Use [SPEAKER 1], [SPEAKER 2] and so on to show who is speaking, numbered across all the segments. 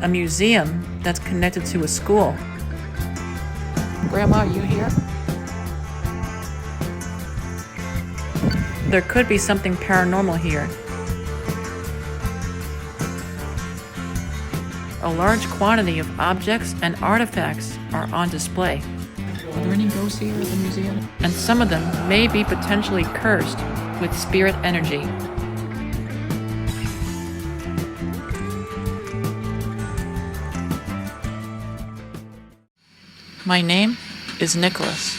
[SPEAKER 1] a museum that's connected to a school. Grandma, are you here? There could be something paranormal here. A large quantity of objects and artifacts are on display. Are there any ghosts here at the museum? And some of them may be potentially cursed with spirit energy. My name is Nicholas.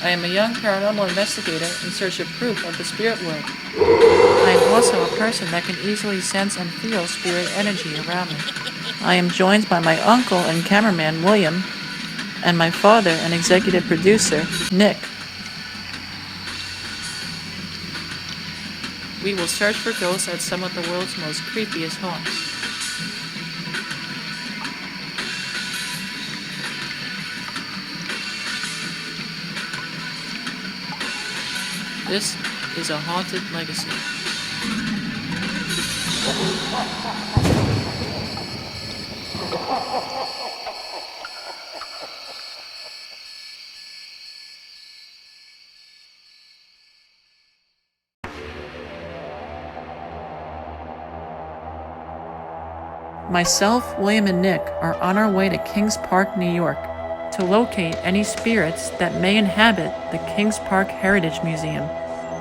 [SPEAKER 1] I am a young paranormal investigator in search of proof of the spirit world. I am also a person that can easily sense and feel spirit energy around me. I am joined by my uncle and cameraman, William, and my father and executive producer, Nick. We will search for ghosts at some of the world's most creepiest haunts. This is a haunted legacy. Myself, William, and Nick are on our way to Kings Park, New York, to locate any spirits that may inhabit the Kings Park Heritage Museum,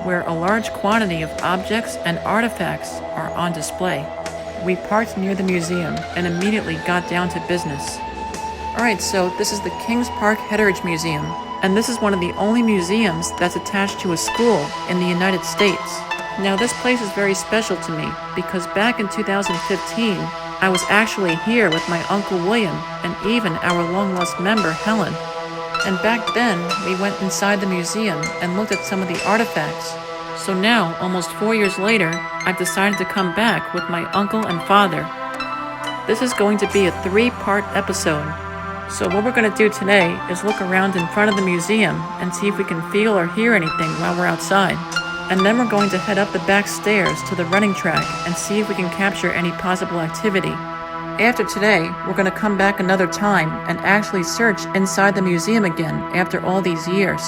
[SPEAKER 1] where a large quantity of objects and artifacts are on display. We parked near the museum and immediately got down to business. Alright, so this is the Kings Park Heritage Museum, and this is one of the only museums that's attached to a school in the United States. Now this place is very special to me because back in 2015, I was actually here with my Uncle William and even our long-lost member, Helen. And back then, we went inside the museum and looked at some of the artifacts. So now, almost 4 years later, I've decided to come back with my uncle and father. This is going to be a 3-part episode. So what we're going to do today is look around in front of the museum and see if we can feel or hear anything while we're outside. And then we're going to head up the back stairs to the running track and see if we can capture any possible activity. After today, we're going to come back another time and actually search inside the museum again after all these years.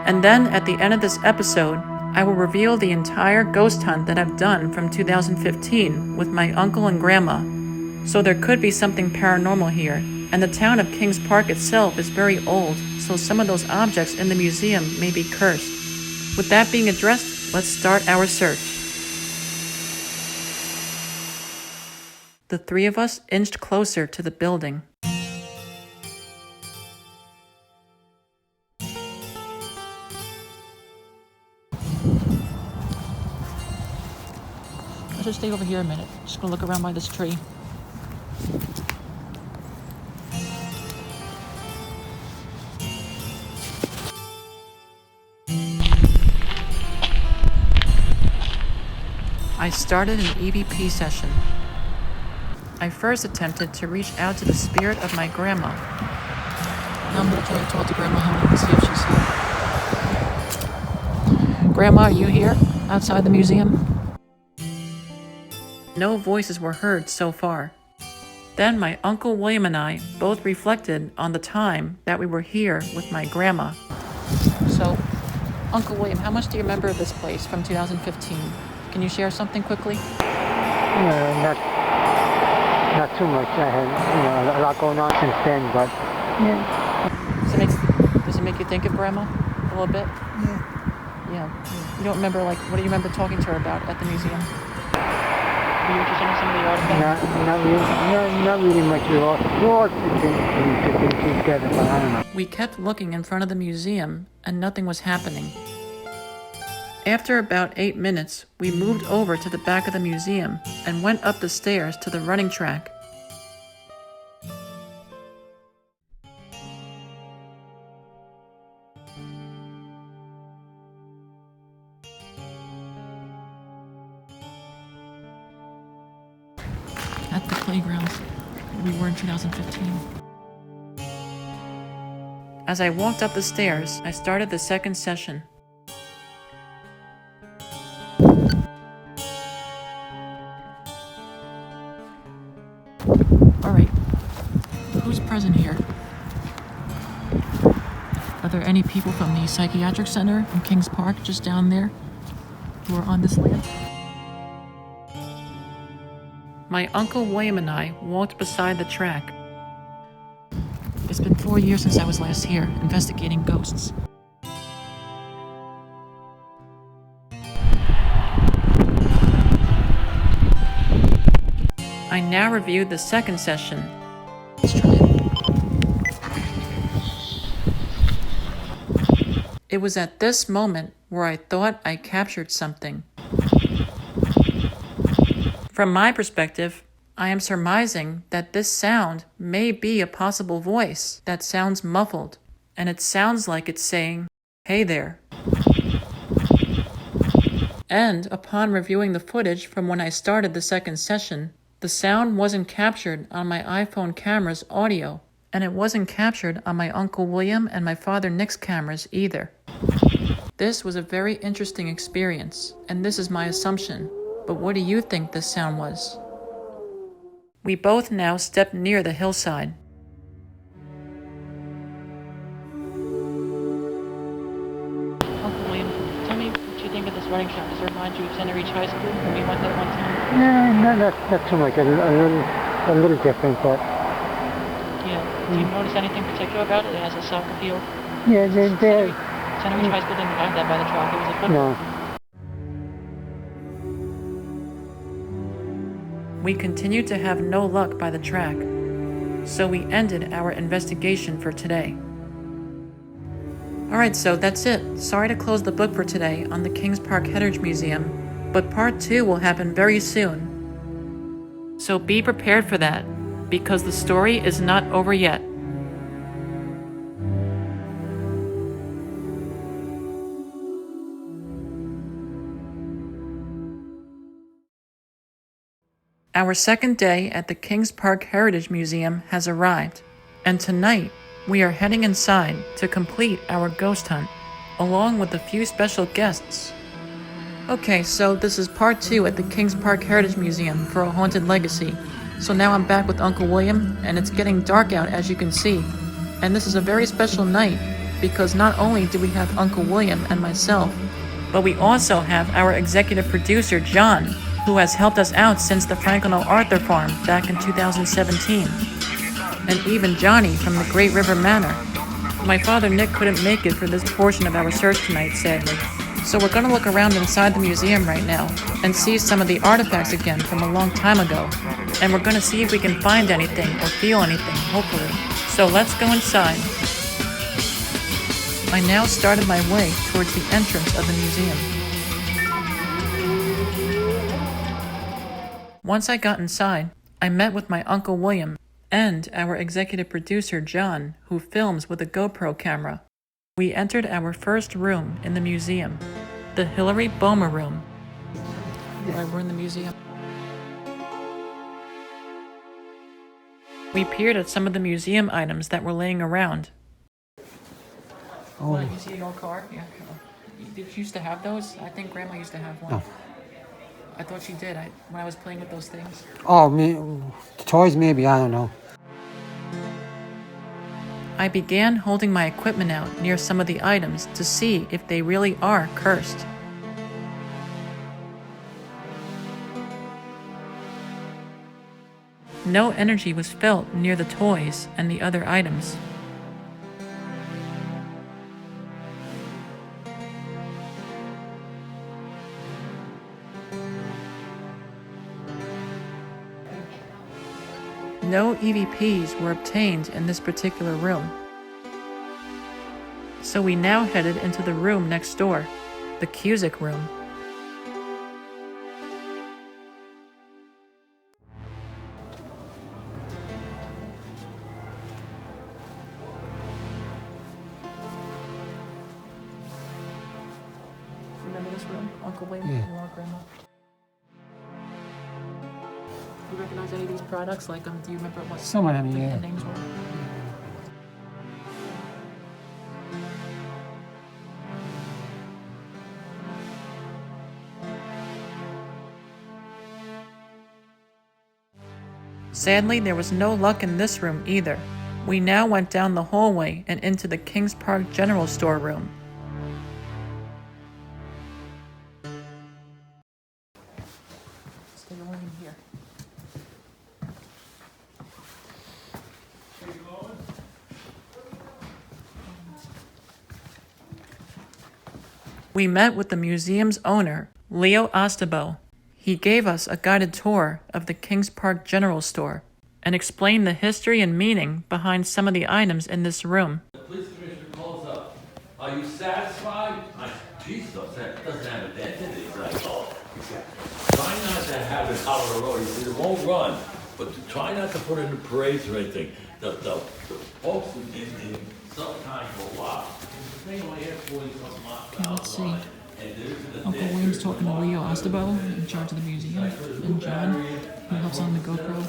[SPEAKER 1] And then at the end of this episode, I will reveal the entire ghost hunt that I've done from 2015 with my uncle and grandma. So there could be something paranormal here, and the town of Kings Park itself is very old, so some of those objects in the museum may be cursed. With that being addressed, let's start our search. The 3 of us inched closer to the building. Let's just stay over here a minute. Just gonna look around by this tree. I started an EVP session. I first attempted to reach out to the spirit of my grandma. Now I'm going to try to talk to Grandma Helen and see if she's here. Grandma, are you here? Outside the museum? No voices were heard so far. Then my Uncle William and I both reflected on the time that we were here with my grandma. So, Uncle William, how much do you remember of this place from 2015? Can you share something quickly?
[SPEAKER 2] Not too much. I had a lot going on since then, but yeah.
[SPEAKER 1] Does it make you think of Grandma a little bit?
[SPEAKER 2] Yeah.
[SPEAKER 1] You don't remember, like, what do you remember talking to her about at the museum? Were you interested in some of the artifacts?
[SPEAKER 2] Not really much at all. We're all fitting together, but I don't know.
[SPEAKER 1] We kept looking in front of the museum, and nothing was happening. After about 8 minutes, we moved over to the back of the museum and went up the stairs to the running track. At the playground, we were in 2015. As I walked up the stairs, I started the second session. All right, who's present here? Are there any people from the Psychiatric Center in Kings Park, just down there, who are on this land? My Uncle William and I walked beside the track. It's been 4 years since I was last here, investigating ghosts. I now reviewed the second session. Let's try it. It was at this moment where I thought I captured something. From my perspective, I am surmising that this sound may be a possible voice that sounds muffled, and it sounds like it's saying, "Hey there." And upon reviewing the footage from when I started the second session, the sound wasn't captured on my iPhone camera's audio, and it wasn't captured on my Uncle William and my father Nick's cameras either. This was a very interesting experience, and this is my assumption. But what do you think this sound was? We both now stepped near the hillside. Uncle William, tell me what you think of this wedding shop. Does it remind you of Center Ridge High School when we went there one time?
[SPEAKER 2] Yeah, not too much. A little different, but
[SPEAKER 1] Yeah. Do you notice anything particular about it? It has a soccer field.
[SPEAKER 2] yeah,
[SPEAKER 1] Center Ridge High School didn't have that by the track. It was a football.
[SPEAKER 2] no.
[SPEAKER 1] We continued to have no luck by the track, so we ended our investigation for today. Alright, so that's it. Sorry to close the book for today on the Kings Park Heritage Museum, but part 2 will happen very soon. So be prepared for that, because the story is not over yet. Our second day at the Kings Park Heritage Museum has arrived, and tonight we are heading inside to complete our ghost hunt, along with a few special guests. Okay, so this is part 2 at the Kings Park Heritage Museum for A Haunted Legacy. So now I'm back with Uncle William, and it's getting dark out as you can see. And this is a very special night, because not only do we have Uncle William and myself, but we also have our executive producer, John, who has helped us out since the Franklin O. Arthur farm back in 2017. And even Johnny from the Great River Manor. My father Nick couldn't make it for this portion of our search tonight, sadly. So we're gonna look around inside the museum right now and see some of the artifacts again from a long time ago. And we're gonna see if we can find anything or feel anything, hopefully. So let's go inside. I now started my way towards the entrance of the museum. Once I got inside, I met with my Uncle William and our executive producer John, who films with a GoPro camera. We entered our first room in the museum, the Hillary Boma room. Right, we're in the museum. We peered at some of the museum items that were laying around.
[SPEAKER 2] Oh,
[SPEAKER 1] You see your car? Yeah. Did you used to have those? I think Grandma used to have one.
[SPEAKER 2] no.
[SPEAKER 1] I thought she did. When I was playing with those things.
[SPEAKER 2] Oh, toys maybe, I don't know.
[SPEAKER 1] I began holding my equipment out near some of the items to see if they really are cursed. No energy was felt near the toys and the other items. No EVPs were obtained in this particular room. So we now headed into the room next door, the Cusick room. Remember this room, Uncle William and your Grandma? Do you recognize any of these products? Like, do you remember what
[SPEAKER 2] Some of them,
[SPEAKER 1] the
[SPEAKER 2] yeah.
[SPEAKER 1] names were? Sadly, there was no luck in this room either. We now went down the hallway and into the Kings Park General Store room. Stay away in here. We met with the museum's owner, Leo Ostabo. He gave us a guided tour of the Kings Park General Store and explained the history and meaning behind some of the items in this room.
[SPEAKER 3] The police commissioner calls up. Are you satisfied? Jesus, that doesn't have a dent in it. He's like, oh, try not to have it out on the road. He said, it won't run, but try not to put it in the parades or anything. The folks in some time for a while.
[SPEAKER 1] Okay, let's see. Uncle William's talking to Leo Ostabo, in charge of the museum, and John, who helps on the GoPro.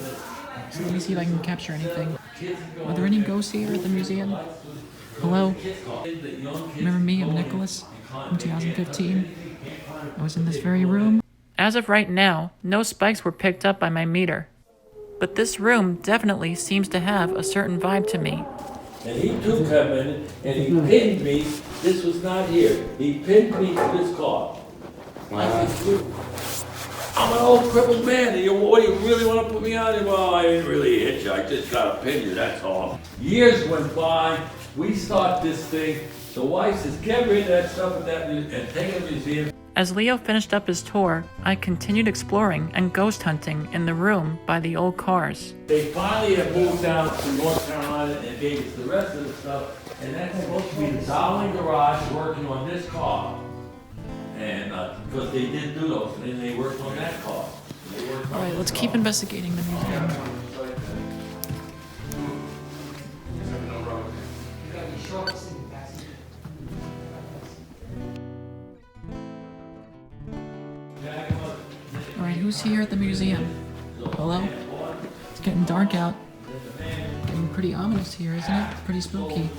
[SPEAKER 1] So let me see if I can capture anything. Are there any ghosts here at the museum? Hello? Remember me? I'm Nicholas from 2015. I was in this very room. As of right now, no spikes were picked up by my meter. But this room definitely seems to have a certain vibe to me.
[SPEAKER 3] And he took him in and he pinned me. This was not here. He pinned me to this car. I said, I'm an old crippled man. And what do you really want to put me on? Well, I didn't really hit you. I just got to pin you, that's all. Years went by. We start this thing. The wife says, get rid of that stuff and take it to the museum.
[SPEAKER 1] As Leo finished up his tour, I continued exploring and ghost hunting in the room by the old cars.
[SPEAKER 3] They finally have moved down to North Carolina and gave us the rest of the stuff. And that's supposed to be the Dowling garage working on this car. And because they did do those, and then they worked on that car.
[SPEAKER 1] All right, let's keep investigating the museum. All right, who's here at the museum? Hello? It's getting dark out. Getting pretty ominous here, isn't it? Pretty spooky.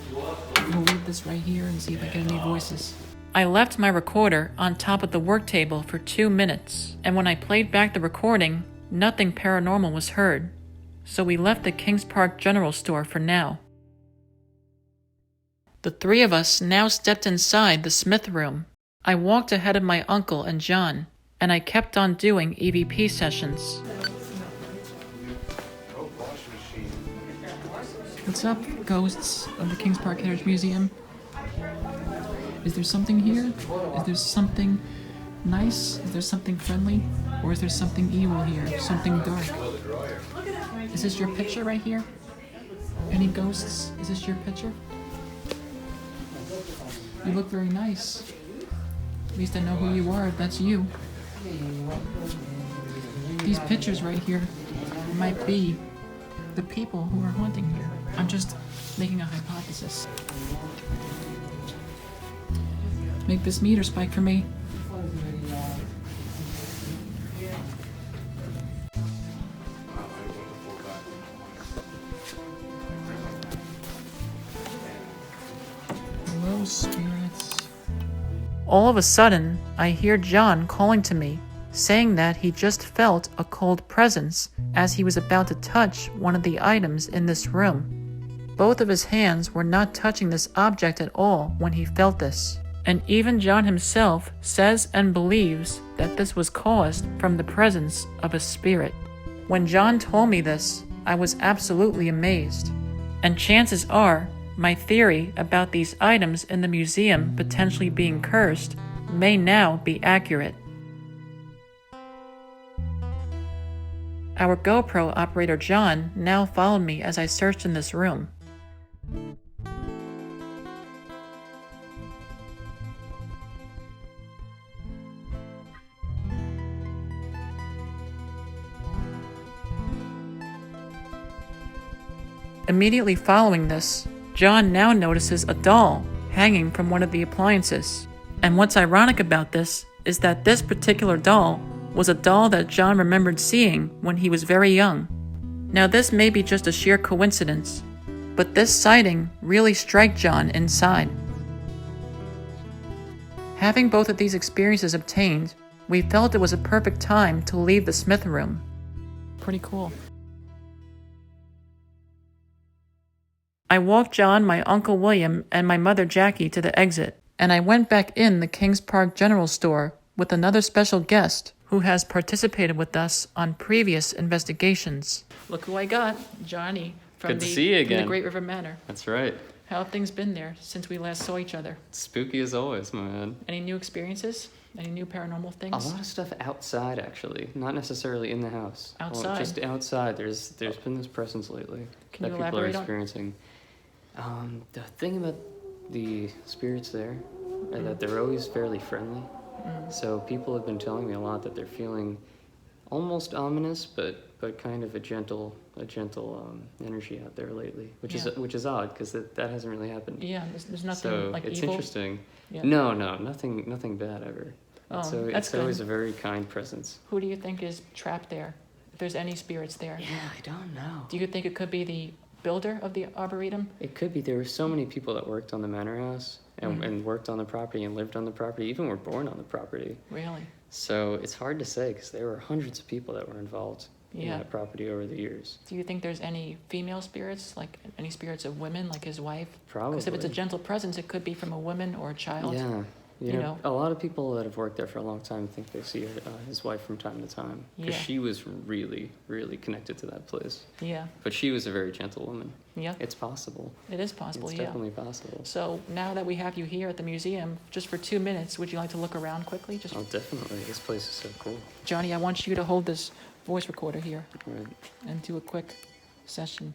[SPEAKER 1] I'm gonna leave this right here and see if I get any voices. I left my recorder on top of the work table for 2 minutes, and when I played back the recording, nothing paranormal was heard. So we left the Kings Park General Store for now. The three of us now stepped inside the Smith room. I walked ahead of my uncle and John, and I kept on doing EVP sessions. What's up, ghosts of the Kings Park Heritage Museum? Is there something here? Is there something nice? Is there something friendly? Or is there something evil here? Something dark? Is this your picture right here? Any ghosts? Is this your picture? You look very nice. At least I know who you are, if that's you. These pictures right here might be the people who are haunting here. I'm just making a hypothesis. Make this meter spike for me. Hello, spirits. All of a sudden, I hear John calling to me, saying that he just felt a cold presence as he was about to touch one of the items in this room. Both of his hands were not touching this object at all when he felt this. And even John himself says and believes that this was caused from the presence of a spirit. When John told me this, I was absolutely amazed. And chances are, my theory about these items in the museum potentially being cursed may now be accurate. Our GoPro operator John now followed me as I searched in this room. Immediately following this, John now notices a doll hanging from one of the appliances. And what's ironic about this is that this particular doll was a doll that John remembered seeing when he was very young. Now this may be just a sheer coincidence, but this sighting really struck John inside. Having both of these experiences obtained, we felt it was a perfect time to leave the Smith room. Pretty cool. I walked John, my Uncle William, and my mother Jackie to the exit, and I went back in the Kings Park General Store with another special guest who has participated with us on previous investigations. Look who I got, Johnny, from
[SPEAKER 4] Good to see you
[SPEAKER 1] from the
[SPEAKER 4] again.
[SPEAKER 1] Great River Manor.
[SPEAKER 4] That's right.
[SPEAKER 1] How have things been there since we last saw each other?
[SPEAKER 4] Spooky as always, my man.
[SPEAKER 1] Any new experiences? Any new paranormal
[SPEAKER 4] A
[SPEAKER 1] things?
[SPEAKER 4] lot of stuff outside, actually, not necessarily in the house.
[SPEAKER 1] Outside?
[SPEAKER 4] Well, just outside. There's been this presence lately
[SPEAKER 1] Can
[SPEAKER 4] that
[SPEAKER 1] you
[SPEAKER 4] people are
[SPEAKER 1] elaborate on?
[SPEAKER 4] experiencing. The thing about the spirits there are that they're always fairly friendly. So people have been telling me a lot that they're feeling almost ominous, but kind of a gentle energy out there lately, which is odd because that hasn't really happened.
[SPEAKER 1] Yeah, there's nothing
[SPEAKER 4] So
[SPEAKER 1] like
[SPEAKER 4] it's
[SPEAKER 1] evil.
[SPEAKER 4] interesting.
[SPEAKER 1] Yeah.
[SPEAKER 4] No, nothing bad ever.
[SPEAKER 1] Oh,
[SPEAKER 4] So
[SPEAKER 1] that's
[SPEAKER 4] it's always
[SPEAKER 1] good.
[SPEAKER 4] a very kind presence.
[SPEAKER 1] Who do you think is trapped there? If there's any spirits there?
[SPEAKER 4] Yeah, I don't know.
[SPEAKER 1] Do you think it could be the builder of the Arboretum?
[SPEAKER 4] It could be. There were so many people that worked on the manor house and worked on the property and lived on the property, even were born on the property.
[SPEAKER 1] Really?
[SPEAKER 4] So it's hard to say because there were hundreds of people that were involved in
[SPEAKER 1] Yeah.
[SPEAKER 4] that property over the years.
[SPEAKER 1] Do you think there's any female spirits, like any spirits of women, like his wife?
[SPEAKER 4] Probably.
[SPEAKER 1] Because if it's a gentle presence, it could be from a woman or a child.
[SPEAKER 4] Yeah.
[SPEAKER 1] You know?
[SPEAKER 4] A lot of people that have worked there for a long time think they see his wife from time to time. Because
[SPEAKER 1] Yeah.
[SPEAKER 4] she was really, really connected to that place.
[SPEAKER 1] Yeah.
[SPEAKER 4] But she was a very gentle woman.
[SPEAKER 1] Yeah.
[SPEAKER 4] It's possible.
[SPEAKER 1] It is possible,
[SPEAKER 4] It's
[SPEAKER 1] yeah.
[SPEAKER 4] definitely possible.
[SPEAKER 1] So now that we have you here at the museum, just for 2 minutes, would you like to look around quickly? Just
[SPEAKER 4] Oh, definitely. This place is so cool.
[SPEAKER 1] Johnny, I want you to hold this voice recorder here
[SPEAKER 4] Right.
[SPEAKER 1] and do a quick session.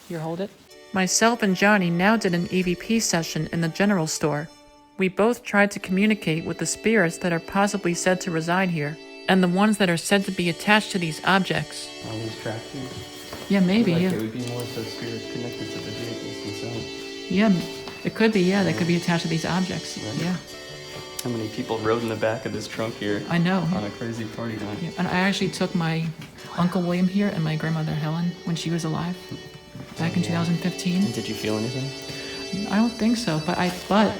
[SPEAKER 1] Here, hold it. Myself and Johnny now did an EVP session in the general store. We both tried to communicate with the spirits that are possibly said to reside here, and the ones that are said to be attached to these objects.
[SPEAKER 4] All these tractors.
[SPEAKER 1] Yeah, maybe,
[SPEAKER 4] Like
[SPEAKER 1] yeah.
[SPEAKER 4] it would be more so spirits connected to the vehicles themselves.
[SPEAKER 1] Yeah, it could be, yeah, they could be attached to these objects.
[SPEAKER 4] Right.
[SPEAKER 1] Yeah,
[SPEAKER 4] How many people rode in the back of this trunk here
[SPEAKER 1] I know.
[SPEAKER 4] on a crazy party night?
[SPEAKER 1] Yeah, and I actually took my Uncle William here and my grandmother Helen when she was alive, back in 2015.
[SPEAKER 4] Did you feel anything?
[SPEAKER 1] I don't think so, but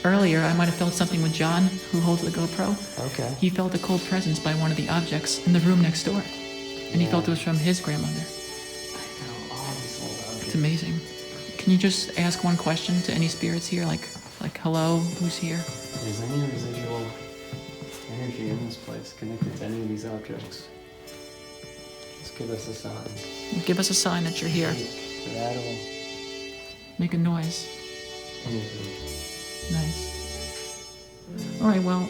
[SPEAKER 1] earlier I might have felt something with John, who holds the GoPro.
[SPEAKER 4] Okay.
[SPEAKER 1] He felt a cold presence by one of the objects in the room next door, and he felt it was from his grandmother.
[SPEAKER 4] I know, all these little
[SPEAKER 1] It's
[SPEAKER 4] objects.
[SPEAKER 1] amazing. Can you just ask one question to any spirits here, like hello, who's here?
[SPEAKER 4] If there's any residual energy in this place connected to any of these objects, just give us a sign.
[SPEAKER 1] Give us a sign that you're here.
[SPEAKER 4] Shake, rattle,
[SPEAKER 1] Make a noise.
[SPEAKER 4] anything.
[SPEAKER 1] Nice. All right, well,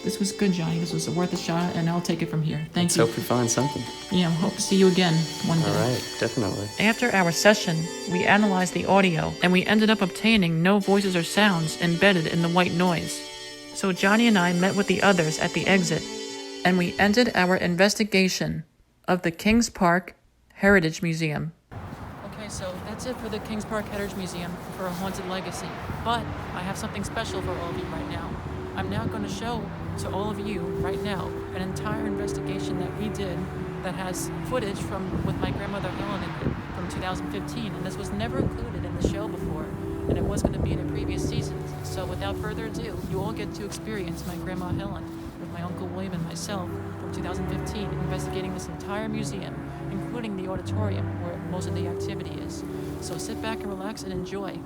[SPEAKER 1] this was good, Johnny. This was worth a shot, and I'll take it from here. Thank
[SPEAKER 4] Let's
[SPEAKER 1] you.
[SPEAKER 4] hope we find something.
[SPEAKER 1] Yeah, hope to see you again one day.
[SPEAKER 4] All right, definitely.
[SPEAKER 1] After our session, we analyzed the audio, and we ended up obtaining no voices or sounds embedded in the white noise. So Johnny and I met with the others at the exit, and we ended our investigation of the Kings Park Heritage Museum. Okay, so that's it for the Kings Park Heritage Museum for A Haunted Legacy. But I have something special for all of you right now. I'm now going to show to all of you right now an entire investigation that we did that has footage with my grandmother Helen in it from 2015, and this was never included in the show before, and it was going to be in the previous seasons. So without further ado, you all get to experience my grandma Helen with my Uncle William and myself from 2015 investigating this entire museum, including the auditorium where most of the activity is. So sit back and relax and enjoy.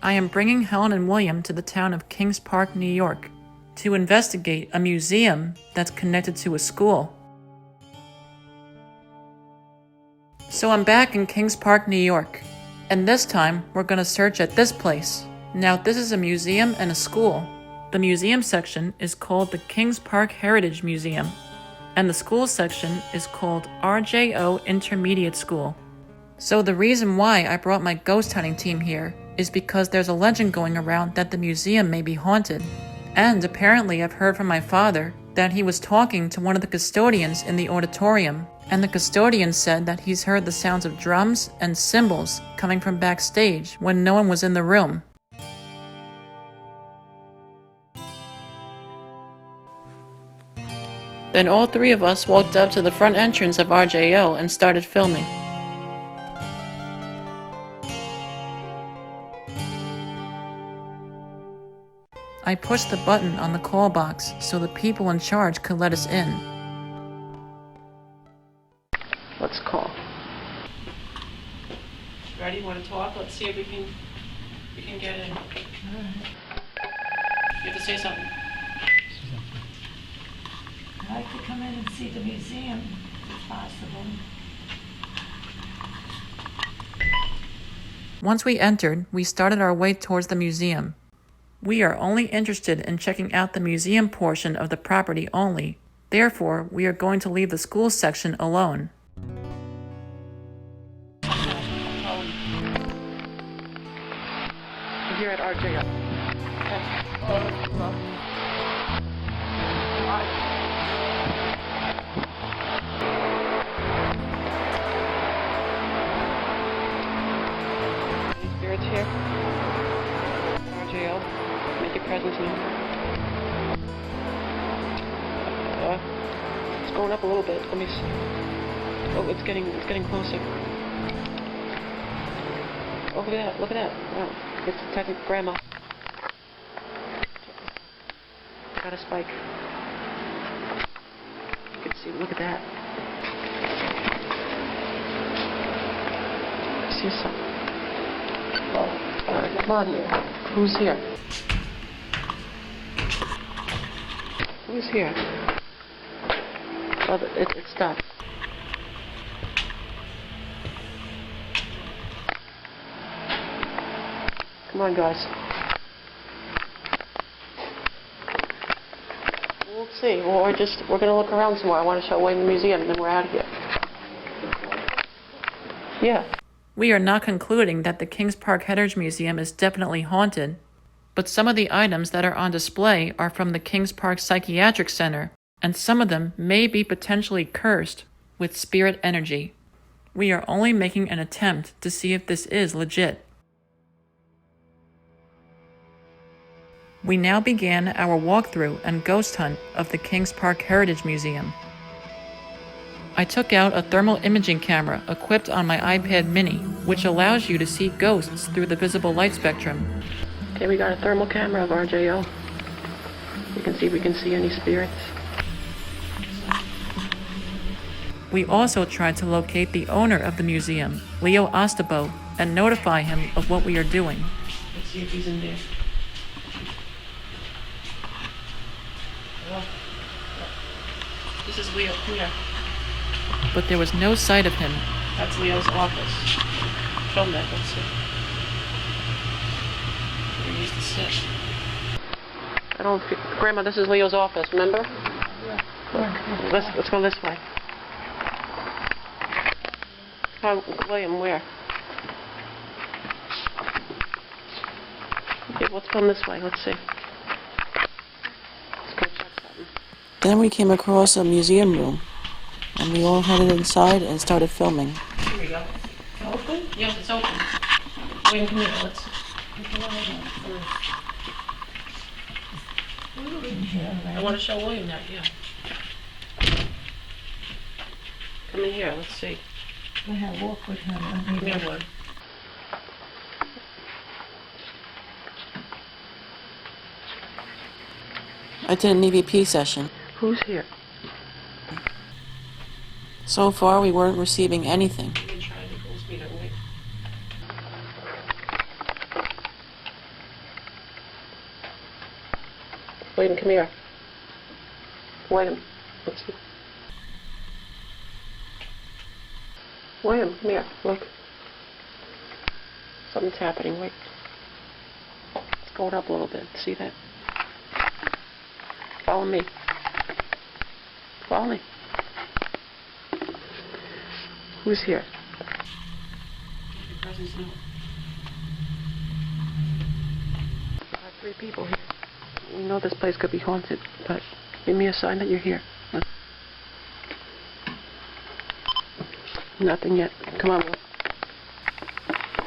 [SPEAKER 1] I am bringing Helen and William to the town of Kings Park, New York, to investigate a museum that's connected to a school. So I'm back in Kings Park, New York, and this time we're going to search at this place. Now this is a museum and a school. The museum section is called the Kings Park Heritage Museum, and the school section is called RJO Intermediate School. So the reason why I brought my ghost hunting team here is because there's a legend going around that the museum may be haunted. And apparently I've heard from my father that he was talking to one of the custodians in the auditorium, and the custodian said that he's heard the sounds of drums and cymbals coming from backstage when no one was in the room. Then all three of us walked up to the front entrance of RJO and started filming. I pushed the button on the call box so the people in charge could let us in. Let's call. Ready? Want to talk? Let's see if we can get in. You have to say something.
[SPEAKER 5] I'd like to come in and see the museum, if possible.
[SPEAKER 1] Once we entered, we started our way towards the museum. We are only interested in checking out the museum portion of the property only. Therefore, we are going to leave the school section alone. Here at RJO. Any spirits here? RJO. Make your presence known. It's going up a little bit. Let me see. Oh, it's getting closer. Oh, look at that. Wow. It's attacking Grandma. Got a spike. You can see, look at that. See something. Oh, come on here. Who's here? Who's here? Oh, it stopped. Come on, guys. We'll see. Well, we're gonna look around some more. I want to show Wayne the museum, and then we're out of here. Yeah. We are not concluding that the Kings Park Heritage Museum is definitely haunted, but some of the items that are on display are from the Kings Park Psychiatric Center, and some of them may be potentially cursed with spirit energy. We are only making an attempt to see if this is legit. We now began our walkthrough and ghost hunt of the Kings Park Heritage Museum. I took out a thermal imaging camera equipped on my iPad mini, which allows you to see ghosts through the visible light spectrum. Okay, we got a thermal camera of RJO. You can see if we can see any spirits. We also tried to locate the owner of the museum, Leo Ostabo, and notify him of what we are doing. Let's see if he's in there. This is Leo, come here. But there was no sight of him. That's Leo's office. Film that, let's see. Where he used to sit. Grandma, this is Leo's office, remember? Yeah. Let's go this way. William, where? Okay, let's come this way, let's see. Let's go check something. Then we came across a museum room, and we all headed inside and started filming. Here we go. Open? Yes, it's open. William, come here, let's... I want to show William that, yeah. Come in here, let's see.
[SPEAKER 5] We have walk with him.
[SPEAKER 1] Give me one. I did an EVP session. Who's here? So far, we weren't receiving anything. William, come here. William, let's see. William, come here. Look. Something's happening. Wait. It's going up a little bit. See that? Follow me. Follow me. Who's here? Your presence known. There are 3 people here. We know this place could be haunted, but give me a sign that you're here. Nothing yet. Come on, Will.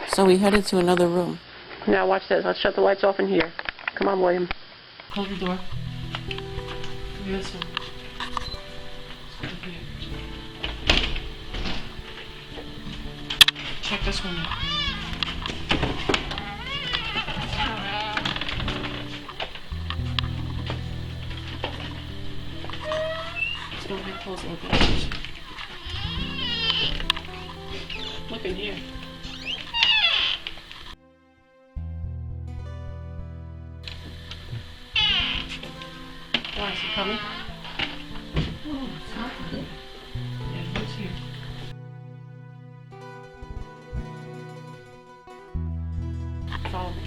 [SPEAKER 1] So we headed to another room. Now watch this. Let's shut the lights off in here. Come on, William. Close the door. Come here this one. check this one out. Let's go ahead and close the windows. Look in here. Why is he coming?
[SPEAKER 5] Oh, it's hot in here.
[SPEAKER 1] Yeah, who's here? Follow me.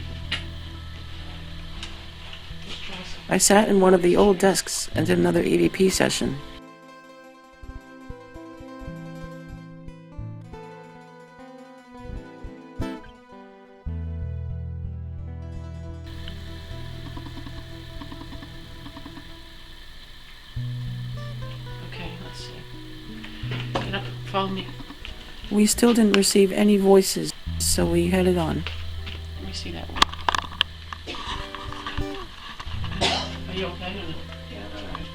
[SPEAKER 1] I sat in one of the old desks and did another EVP session. Okay, let's see. Get up, follow me. We still didn't receive any voices, so we headed on. Let me see that one. Are you okay? Yeah, all right.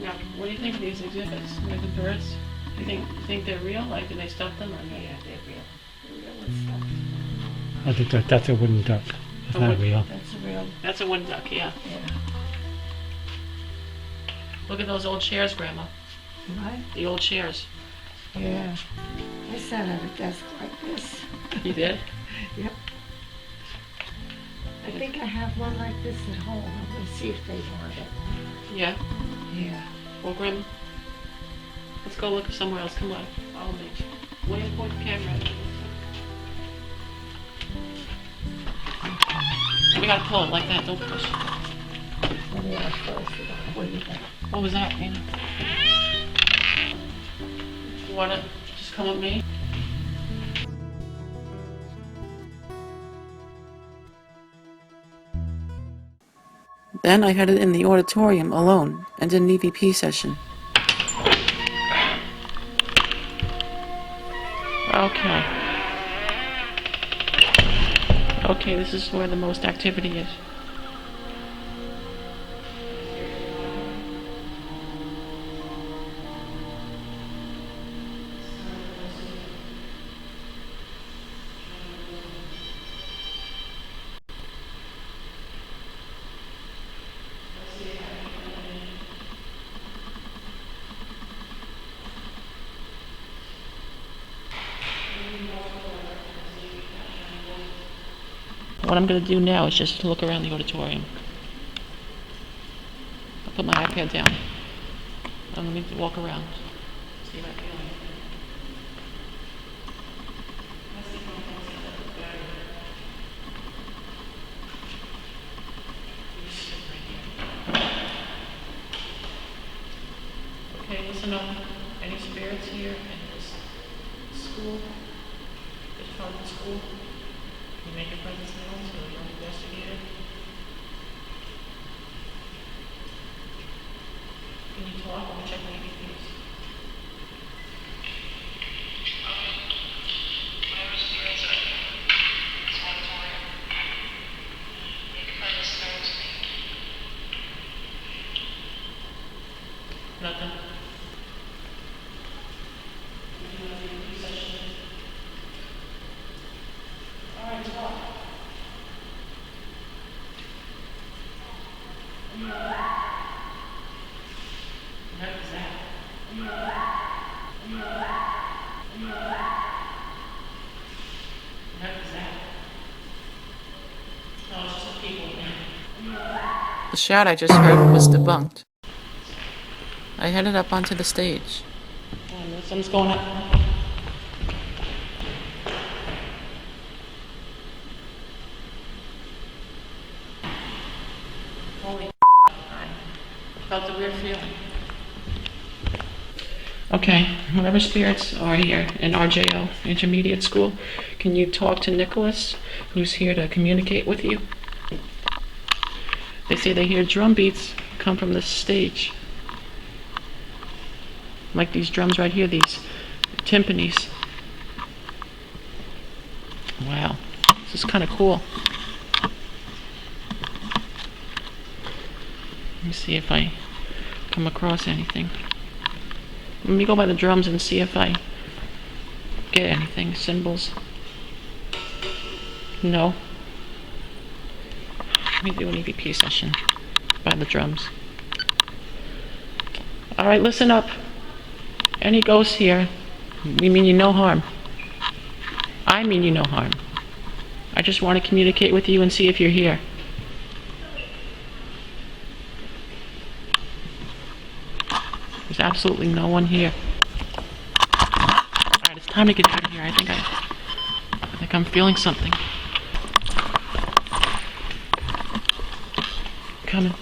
[SPEAKER 1] Now, what do you think of these exhibits with the birds? You think they're real? Like, did they stuff them or no?
[SPEAKER 5] Yeah, they're real. They're real and stuff.
[SPEAKER 2] I think that's a wooden duck. It's
[SPEAKER 1] A
[SPEAKER 2] not
[SPEAKER 1] wood-
[SPEAKER 2] real.
[SPEAKER 5] That's a real,
[SPEAKER 1] That's a wooden duck, yeah.
[SPEAKER 5] yeah.
[SPEAKER 1] Look at those old chairs, Grandma.
[SPEAKER 5] Right?
[SPEAKER 1] The old chairs.
[SPEAKER 5] Yeah. I sat at a desk like this.
[SPEAKER 1] You did?
[SPEAKER 5] Yep. I think I have one like this at home. I'm gonna see if they want it.
[SPEAKER 1] Yeah.
[SPEAKER 5] Yeah.
[SPEAKER 1] Well, Grim, let's go look somewhere else. Come on. Follow me. Where do you point the camera at? We gotta pull it like that. Don't push.
[SPEAKER 5] Let me ask first. What do you think?
[SPEAKER 1] What was that, Anna? You wanna just come with me? Then I headed in the auditorium alone and did an EVP session. Okay. Okay, this is where the most activity is. What I'm going to do now is just look around the auditorium. I'll put my iPad down. I'm going to walk around. See if I feel anything. Okay, listen up. Any spirits here in this school? This part of the school? Can you make your presence known so we don't investigate it? Can you talk? Let me check my EVPs.
[SPEAKER 6] Whatever spirits are in this auditorium, make your presence known to me.
[SPEAKER 1] Nothing. We do an EVP session. All right, talk. What is that? What is that? Oh, it's just people in there. The shout I just heard was debunked. I headed up onto the stage. And something's going up. Holy I felt a weird feeling. Okay, whatever spirits are here in RJO, Intermediate School, can you talk to Nicholas, who's here to communicate with you? They say they hear drum beats come from the stage. Like these drums right here, these timpanis. Wow, this is kind of cool. Let me see if I come across anything. Let me go by the drums and see if I get get anything. Cymbals. No. Let me do an EVP session by the drums. Alright, listen up. Any ghosts here, we mean you no harm. I mean you no harm. I just want to communicate with you and see if you're here. There's absolutely no one here. Alright, it's time to get out of here. I think I'm feeling something. Coming.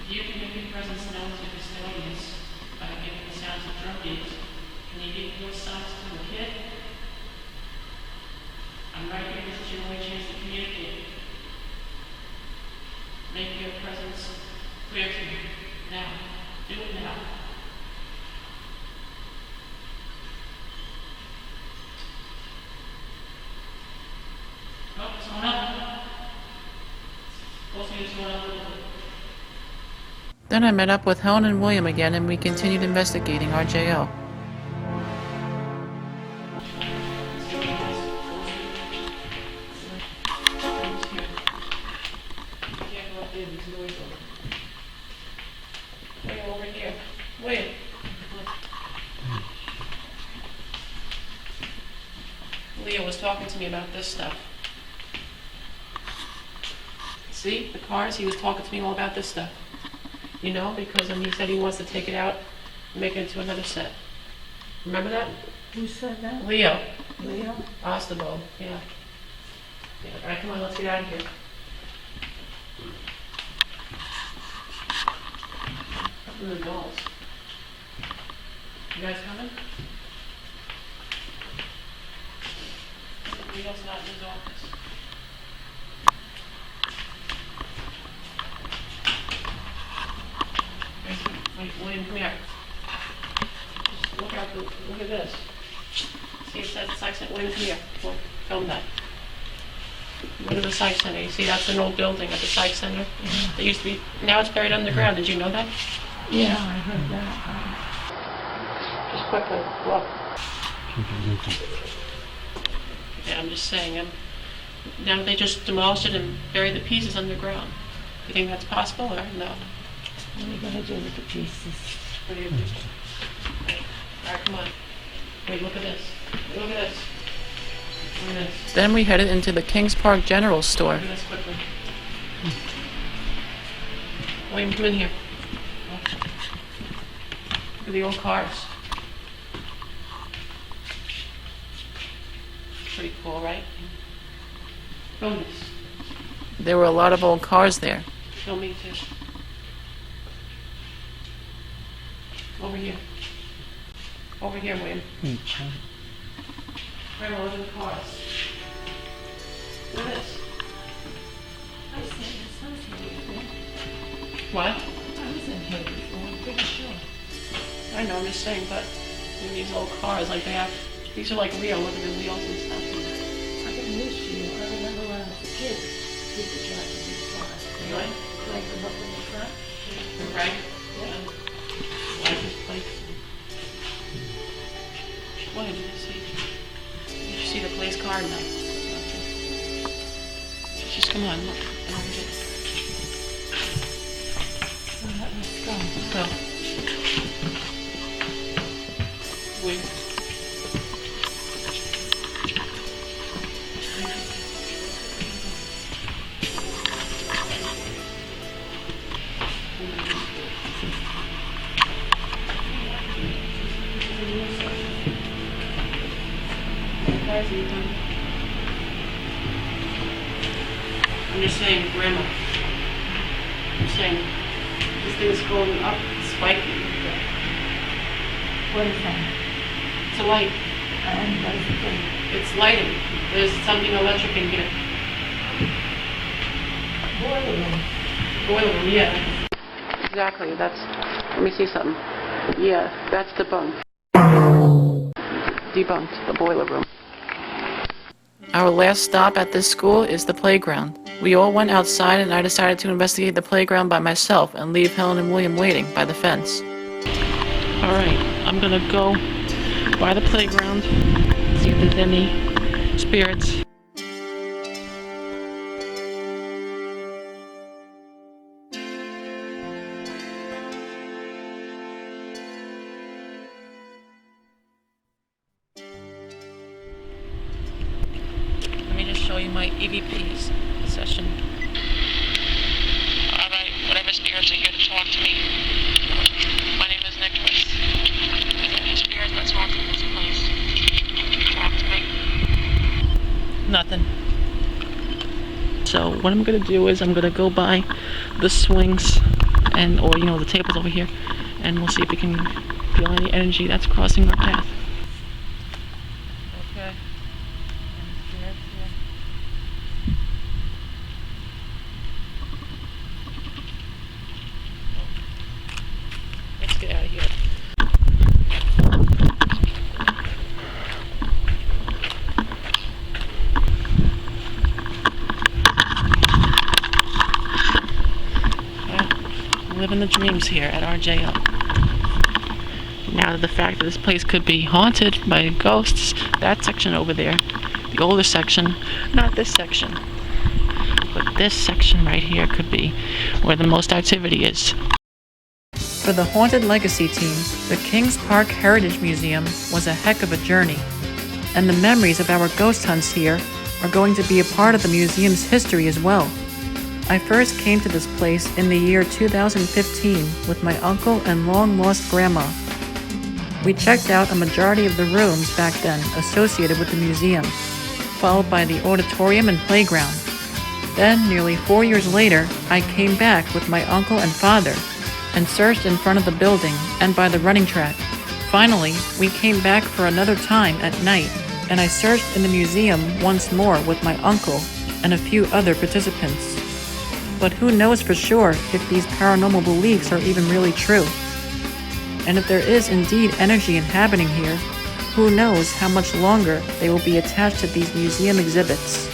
[SPEAKER 1] If you can make your presence known to custodians by giving the sounds of drum beats, can you give those sounds to the kid? I'm right here. This is your only chance to communicate. Make your presence clear to me. Now. Do it now. Oh, it's going up. It's going up a little bit. Then I met up with Helen and William again, and we continued investigating our JL. Over here. Wait. Leo was talking to me about this stuff. See, the cars, he was talking to me all about this stuff. You know, because he said he wants to take it out and make it into another set. Remember that?
[SPEAKER 5] Who said that?
[SPEAKER 1] Leo.
[SPEAKER 5] Leo?
[SPEAKER 1] Ostabo, yeah. Alright, come on, let's get out of here. Up in the dolls. You guys coming? Leo's not in his office. Wait, William, come here. Just look at this. See, it says Psych Center. William, come here. Look, film that. Look at the Psych Center. You see, that's an old building at the Psych Center. It used to be, now it's buried underground. Did you know that?
[SPEAKER 5] Yeah, I heard that.
[SPEAKER 1] Just quickly, look. Yeah, I'm just saying. Now they just demolished it and buried the pieces underground. You think that's possible or no?
[SPEAKER 5] What are we gonna do with the pieces?
[SPEAKER 1] What do you do? Alright, come on. Wait, look at this. Look at this. Look at this. Then we headed into the Kings Park General Store. Look at this quickly. William, come in here. Look at the old cars. Pretty cool, right? Film this. There were a lot of old cars there. Film me too. Over here. Over here, William. Right, all the cars. Look at this.
[SPEAKER 5] I was here before.
[SPEAKER 1] What?
[SPEAKER 5] I was in here before, I'm pretty sure.
[SPEAKER 1] I know, I'm just saying, but these old cars, like they have, these are like real, look at the wheels and stuff.
[SPEAKER 5] I can wish you. I remember when I was a kid, people driving these cars.
[SPEAKER 1] Really?
[SPEAKER 5] Drag them up in the front.
[SPEAKER 1] Right?
[SPEAKER 5] Yeah.
[SPEAKER 1] License plates. What did you see? Did you see the police car? No. Just come on, look.
[SPEAKER 5] All right, let's go.
[SPEAKER 1] Let's go. Wait. I'm just saying, Grandma. I'm saying, this thing is going up, spiking.
[SPEAKER 5] What is that?
[SPEAKER 1] It's a light.
[SPEAKER 5] And what is it doing?
[SPEAKER 1] It's lighting. There's something electric in here.
[SPEAKER 5] Boiler room.
[SPEAKER 1] Boiler room, yeah. Exactly, that's, let me see something. Yeah, that's debunked. Debunked, the boiler room. Our last stop at this school is the playground. We all went outside and I decided to investigate the playground by myself and leave Helen and William waiting by the fence. Alright, I'm gonna go by the playground, see if there's any spirits. Let me just show you my EVP's session.
[SPEAKER 6] Alright, whatever spirits are here to talk to me. My name is Nicholas. Is there any spirit that's haunting this place? Talk to me.
[SPEAKER 1] Nothing. So what I'm gonna do is I'm gonna go by the swings or the tables over here, and we'll see if we can feel any energy that's crossing our path. Okay. Any spirits here? Let's get out of here. Living the dreams here at RJO. Now the fact that this place could be haunted by ghosts, that section over there, the older section, not this section, but this section right here could be where the most activity is. For the Haunted Legacy team, the Kings Park Heritage Museum was a heck of a journey, and the memories of our ghost hunts here are going to be a part of the museum's history as well. I first came to this place in the year 2015 with my uncle and long-lost grandma. We checked out a majority of the rooms back then associated with the museum, followed by the auditorium and playground. Then, nearly 4 years later, I came back with my uncle and father and searched in front of the building and by the running track. Finally, we came back for another time at night, and I searched in the museum once more with my uncle and a few other participants. But who knows for sure if these paranormal beliefs are even really true? And if there is indeed energy inhabiting here, who knows how much longer they will be attached to these museum exhibits?